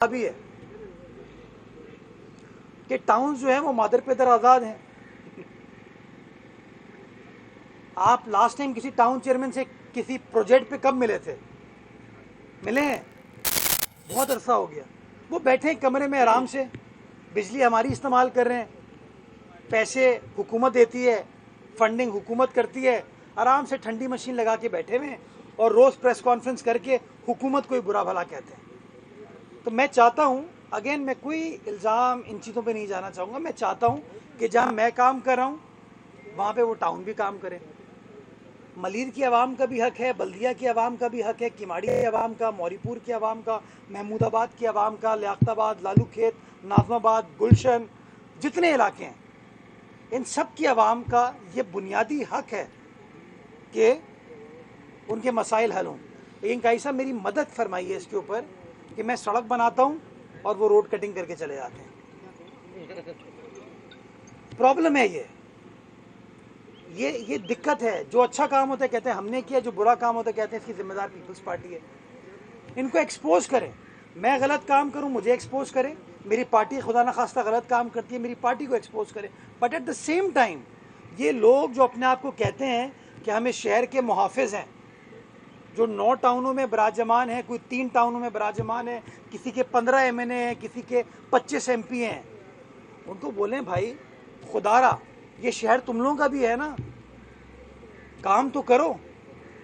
بھی ہے کہ ٹاؤنز جو ہیں وہ مادر پیدر آزاد ہیں. آپ لاسٹ ٹائم کسی ٹاؤن چیئرمین سے کسی پروجیکٹ پہ کب ملے تھے؟ ملے ہیں؟ بہت عرصہ ہو گیا. وہ بیٹھے ہیں کمرے میں آرام سے, بجلی ہماری استعمال کر رہے ہیں, پیسے حکومت دیتی ہے, فنڈنگ حکومت کرتی ہے, آرام سے ٹھنڈی مشین لگا کے بیٹھے ہوئے ہیں اور روز پریس کانفرنس کر کے حکومت کو ہی برا بھلا کہتے ہیں. تو میں چاہتا ہوں, اگین میں کوئی الزام ان چیزوں پہ نہیں جانا چاہوں گا, میں چاہتا ہوں کہ جہاں میں کام کر رہا ہوں وہاں پہ وہ ٹاؤن بھی کام کرے. ملیر کی عوام کا بھی حق ہے, بلدیہ کی عوام کا بھی حق ہے, کماڑی کی عوام کا, موری پور کی عوام کا, محمود آباد کی عوام کا, لیاقت آباد, لالو کھیت, ناظم آباد, گلشن, جتنے علاقے ہیں ان سب کی عوام کا یہ بنیادی حق ہے کہ ان کے مسائل حل ہوں. لیکن کائی صاحب میری مدد فرمائیے اس کے اوپر کہ میں سڑک بناتا ہوں اور وہ روڈ کٹنگ کر کے چلے جاتے ہیں. پرابلم ہے یہ دقت ہے. جو اچھا کام ہوتا ہے کہتے ہیں ہم نے کیا, جو برا کام ہوتا ہے کہتے ہیں اس کی ذمہ دار پیپلز پارٹی ہے. ان کو ایکسپوز کریں. میں غلط کام کروں مجھے ایکسپوز کریں, میری پارٹی خدا نخواستہ غلط کام کرتی ہے میری پارٹی کو ایکسپوز کریں. But at the same time یہ لوگ جو اپنے آپ کو کہتے ہیں کہ ہمیں شہر کے محافظ ہیں, جو 9 ٹاؤنوں میں براجمان ہیں, کوئی 3 ٹاؤنوں میں براجمان ہیں, کسی کے 15 MNA ہیں, کسی کے 25 MP ہیں, ان کو بولیں بھائی خدا را یہ شہر تم لوگوں کا بھی ہے نا, کام تو کرو.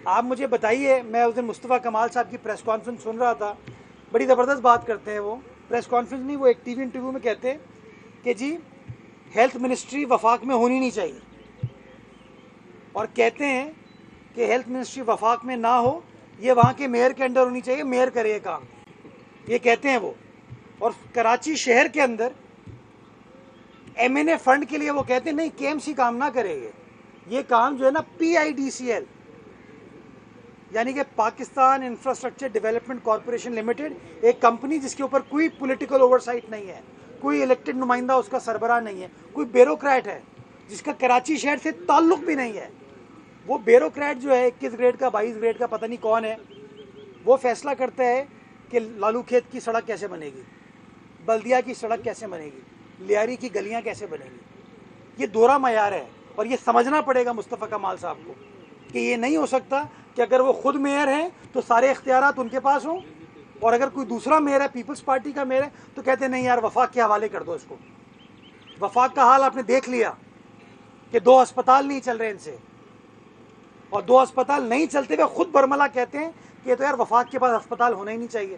آپ مجھے بتائیے, میں اس دن مصطفیٰ کمال صاحب کی پریس کانفرنس سن رہا تھا, بڑی زبردست بات کرتے ہیں وہ. پریس کانفرنس نہیں, وہ ایک ٹی وی انٹرویو میں کہتے ہیں کہ جی ہیلتھ منسٹری وفاق میں ہونی نہیں چاہیے, اور کہتے ہیں کہ ہیلتھ منسٹری وفاق میں نہ ہو, یہ وہاں کے میئر کے انڈر ہونی چاہیے, میئر کرے یہ کام, یہ کہتے ہیں وہ. اور کراچی شہر کے اندر MNA فنڈ کے لیے وہ کہتے ہیں نہیں KMC کام نہ کرے گے, یہ کام جو ہے نا PIDCL یعنی کہ Pakistan infrastructure development corporation limited, ایک کمپنی جس کے اوپر کوئی پولیٹیکل اوورسائٹ نہیں ہے, کوئی الیکٹڈ نمائندہ اس کا سربراہ نہیں ہے, کوئی بیوروکریٹ ہے جس کا کراچی شہر سے تعلق بھی نہیں ہے. وہ بیوروکریٹ جو ہے 21 گریڈ کا 22 گریڈ کا پتہ نہیں کون ہے, وہ فیصلہ کرتا ہے کہ لالو کھیت کی سڑک کیسے بنے گی, بلدیہ کی سڑک کیسے بنے گی, لیاری کی گلیاں کیسے بنے گی. یہ دوہرا معیار ہے, اور یہ سمجھنا پڑے گا مصطفیٰ کمال صاحب کو کہ یہ نہیں ہو سکتا کہ اگر وہ خود میئر ہیں تو سارے اختیارات ان کے پاس ہوں, اور اگر کوئی دوسرا میئر ہے پیپلز پارٹی کا میئر ہے تو کہتے ہیں نہیں یار وفاق کے حوالے کر دو اس کو. وفاق کا حال آپ نے دیکھ لیا کہ 2 ہسپتال نہیں چل رہے ان سے, اور 2 ہسپتال نہیں چلتے ہوئے خود برملا کہتے ہیں کہ یہ تو یار وفاق کے پاس ہسپتال ہونا ہی نہیں چاہیے.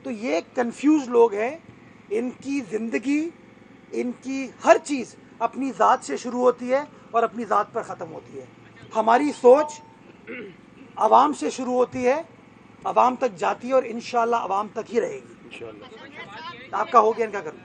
تو یہ کنفیوز لوگ ہیں, ان کی زندگی, ان کی ہر چیز اپنی ذات سے شروع ہوتی ہے اور اپنی ذات پر ختم ہوتی ہے. ہماری سوچ عوام سے شروع ہوتی ہے, عوام تک جاتی ہے, اور انشاءاللہ عوام تک ہی رہے گی. آپ کا ہو گیا, ان کا کروں.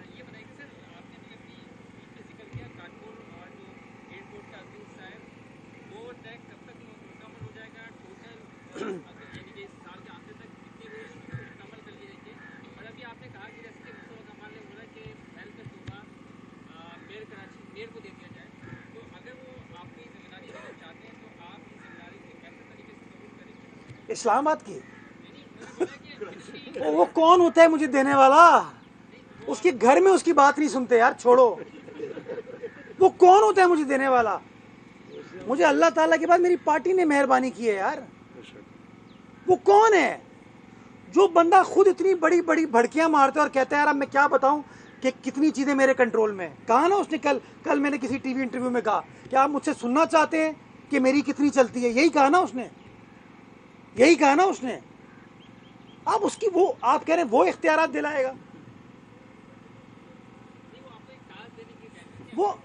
اسلام آباد کی وہ کون ہوتا ہے مجھے دینے والا, اس کے گھر میں اس کی بات نہیں سنتے یار, چھوڑو. وہ کون ہوتا ہے مجھے دینے والا؟ مجھے اللہ تعالیٰ کے بعد میری پارٹی نے مہربانی کی ہے یار. وہ کون ہے جو بندہ خود اتنی بڑی بڑی بھڑکیاں مارتا ہے اور کہتا ہے یار اب میں کیا بتاؤں کہ کتنی چیزیں میرے کنٹرول میں. کہا نا اس نے, کل میں نے کسی ٹی وی انٹرویو میں کہا کہ آپ مجھ سے سننا چاہتے ہیں کہ میری کتنی چلتی ہے, یہی کہا نا اس نے, یہی کہا نا اس نے. آپ اس کی وہ آپ کہہ رہے ہیں وہ اختیارات دلائے گا.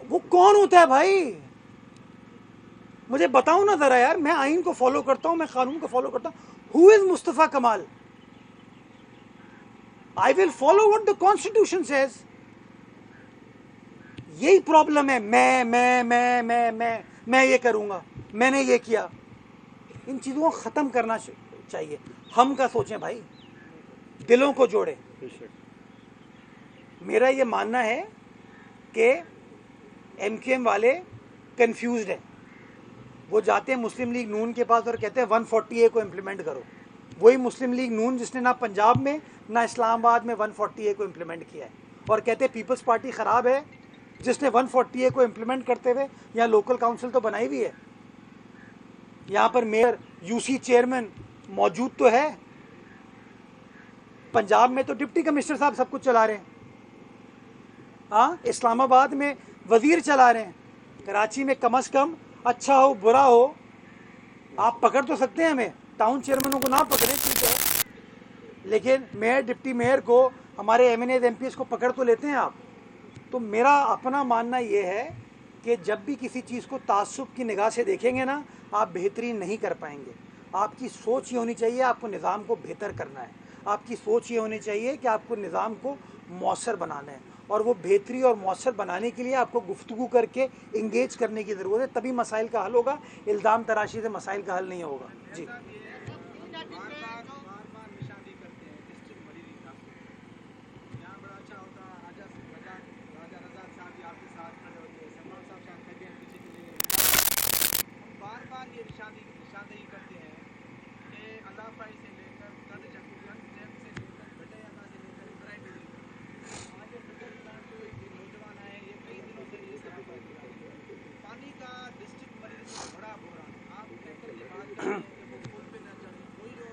وہ کون ہوتا ہے بھائی؟ مجھے بتاؤں نا ذرا یار. میں آئین کو فالو کرتا ہوں, میں قانون کو فالو کرتا ہوں. Who is Mustafa Kamal? I will follow what the constitution says. یہی پرابلم ہے, میں یہ کروں گا, میں نے یہ کیا. ان چیزوں کو ختم کرنا چاہیے. ہم کا سوچیں بھائی, دلوں کو جوڑیں. میرا یہ ماننا ہے کہ MQM والے کنفیوزڈ ہیں. وہ جاتے ہیں مسلم لیگ نون کے پاس اور کہتے ہیں 140A کو امپلیمنٹ کرو. وہی مسلم لیگ نون جس نے نہ پنجاب میں نہ اسلام آباد میں 140A کو امپلیمنٹ کیا ہے، اور کہتے ہیں پیپلز پارٹی خراب ہے جس نے 140A کو امپلیمنٹ کرتے ہوئے یہاں لوکل کاؤنسل تو بنائی ہوئی ہے، یہاں پر میئر UC چیئرمین موجود تو ہے. پنجاب میں تو ڈپٹی کمشنر صاحب سب کچھ چلا رہے ہیں، ہاں اسلام آباد میں وزیر چلا رہے ہیں، کراچی میں کم از کم اچھا ہو برا ہو آپ پکڑ تو سکتے ہیں ہمیں، ٹاؤن چیئرمینوں کو نہ پکڑیں ٹھیک ہے، لیکن میئر ڈپٹی میئر کو ہمارے MNAs MPs کو پکڑ تو لیتے ہیں آپ. تو میرا اپنا ماننا یہ ہے کہ جب بھی کسی چیز کو تعصب کی نگاہ سے دیکھیں گے نا آپ بہترین نہیں کر پائیں گے. آپ کی سوچ یہ ہونی چاہیے آپ کو نظام کو بہتر کرنا ہے، آپ کی سوچ یہ ہونی چاہیے کہ آپ کو نظام کو مؤثر بنانا ہے، اور وہ بہتری اور مؤثر بنانے کے لیے آپ کو گفتگو کر کے انگیج کرنے کی ضرورت ہے، تبھی مسائل کا حل ہوگا. الزام تراشی سے مسائل کا حل نہیں ہوگا. جی بار بار یہ نشاندہی کرتے ہیں کہ اللہ پائی سے لے کر گند جنگ سے لے کر بٹے ادا سے لے کر ابراہیم ڈگری آج یہ فلٹر پلانٹ جو یہ نوجوان آئے ہیں یہ کئی دنوں سے یہ سراپا کیا ہے. پانی کا ڈسٹرکٹ مریض میں بڑا بحران. آپ ٹینکر کی بات کرتے ہیں کہ وہ پل پہ نہ چڑھیں، وہی جو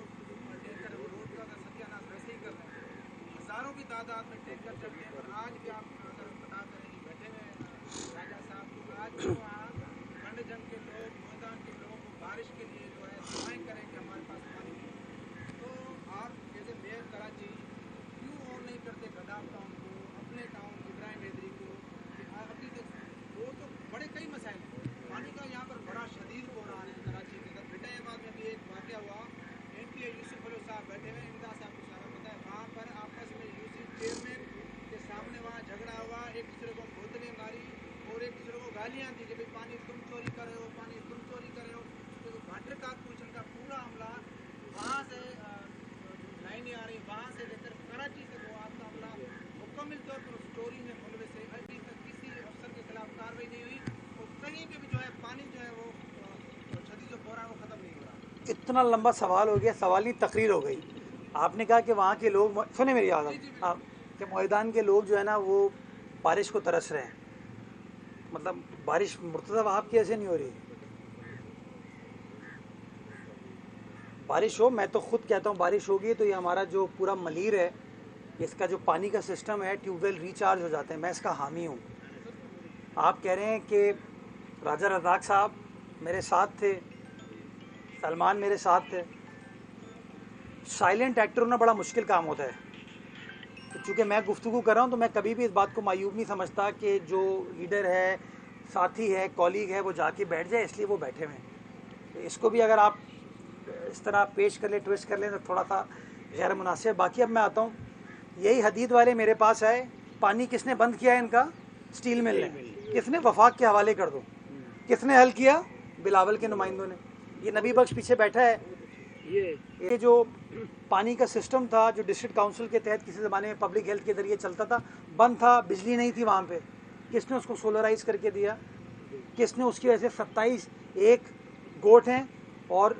ٹینکر ہے وہ روڈ کا ستیہ ناش ویسے ہی کر رہے ہیں. ہزاروں کی تعداد میں ٹینکر چلتے ہیں، پر آج بھی آپ اگر پتا کریں کہ بیٹھے ہوئے راجہ صاحب تو آج بھی وہاں کنڈ جنگ کے لوگ میدان کے لوگ بارش کے لیے جو ہے دعائیں کریں کہ ہمارے پاس پانی نہیں. تو آپ جیسے میئر کراچی کیوں اور نہیں کرتے گداف ٹاؤن کو، اپنے ٹاؤن ابراہیم حیدری کو، کہ ابھی تک وہ تو بڑے کئی مسائل ہیں. پانی کا یہاں پر بڑا شدید بحران ہے کراچی کے اندر. بٹے آباد میں بھی ایک واقعہ ہوا، MPA یوسف علی صاحب بیٹھے ہوئے، امداد صاحب کو سارا پتہ ہے، وہاں پر آپس میں UC چیئرمین کے سامنے وہاں جھگڑا ہوا، ایک دوسرے کو بوتلیں ماری اور ایک دوسرے کو گالیاں دی کہ بھائی پانی تم چوری کر رہے ہو، پانی تم چوری کر رہے ہو. تو واٹر کارپوریشن کا پورا عملہ وہاں سے لائنیں آ رہی وہاں سے لے کر کراچی تک وہ آپ کا عملہ مکمل طور پر اس چوری میں ملوث ہے. ابھی تک کسی افسر کے خلاف کارروائی نہیں ہوئی اور کہیں پہ بھی جو ہے پانی جو ہے وہ شدید جو بحران وہ ختم نہیں ہو رہا. اتنا لمبا سوال ہو گیا، سوال نہیں تقریر ہو گئی. آپ نے کہا کہ وہاں کے لوگ سنیں میری آواز آپ کہ میدان کے لوگ جو ہے نا وہ بارش کو ترس رہے ہیں، مطلب بارش مرتضی وہاب کی ایسے نہیں ہو رہی. بارش ہو، میں تو خود کہتا ہوں بارش ہوگی تو یہ ہمارا جو پورا ملیر ہے اس کا جو پانی کا سسٹم ہے ٹیوب ویل ریچارج ہو جاتے ہیں. میں اس کا حامی ہوں. آپ کہہ رہے ہیں کہ راجہ رزاق صاحب میرے ساتھ تھے، سلمان میرے ساتھ تھے. سائلنٹ ایکٹر ہونا بڑا مشکل کام ہوتا ہے. چونکہ میں گفتگو کر رہا ہوں تو میں کبھی بھی اس بات کو معیوب نہیں سمجھتا کہ جو لیڈر ہے، ساتھی ہے، کولیگ ہے، وہ جا کے بیٹھ جائے، اس لیے وہ بیٹھے ہوئے ہیں. تو اس کو بھی اگر آپ اس طرح پیش کر لیں، ٹویسٹ کر لیں تو تھوڑا سا غیر مناسب. باقی اب میں آتا ہوں، یہی حدید والے میرے پاس آئے، پانی کس نے بند کیا ہے ان کا؟ اسٹیل مل نے. کس نے؟ وفاق کے حوالے کر دو. کس نے حل کیا؟ بلاول کے نمائندوں نے. یہ نبی بخش پیچھے بیٹھا ہے. یہ جو پانی کا سسٹم تھا جو ڈسٹرکٹ کاؤنسل کے تحت کسی زمانے میں پبلک ہیلتھ کے ذریعے چلتا تھا، بند تھا، بجلی نہیں تھی وہاں پہ. کس نے اس کو سولرائز کر کے دیا؟ کس نے اس کی وجہ سے 27 ایک گوٹ ہیں اور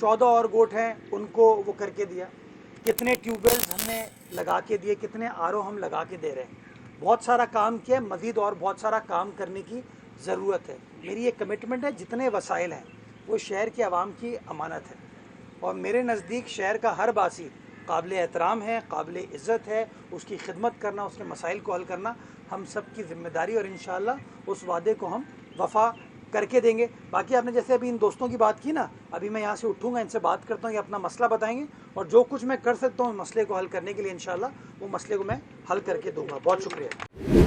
14 اور گوٹ ہیں ان کو وہ کر کے دیا. کتنے ٹیوب ویلز ہم نے لگا کے دیے، کتنے RO ہم لگا کے دے رہے ہیں. بہت سارا کام کیا، مزید اور بہت سارا کام کرنے کی ضرورت ہے. میری یہ کمٹمنٹ ہے جتنے وسائل ہیں وہ شہر کے عوام کی امانت ہے، اور میرے نزدیک شہر کا ہر باسی قابل احترام ہے، قابل عزت ہے. اس کی خدمت کرنا، اس کے مسائل کو حل کرنا ہم سب کی ذمہ داری، اور انشاءاللہ اس وعدے کو ہم وفا کر کے دیں گے. باقی آپ نے جیسے ابھی ان دوستوں کی بات کی نا، ابھی میں یہاں سے اٹھوں گا، ان سے بات کرتا ہوں، یہ اپنا مسئلہ بتائیں گے، اور جو کچھ میں کر سکتا ہوں مسئلے کو حل کرنے کے لیے انشاءاللہ وہ مسئلے کو میں حل کر کے دوں گا. بہت شکریہ.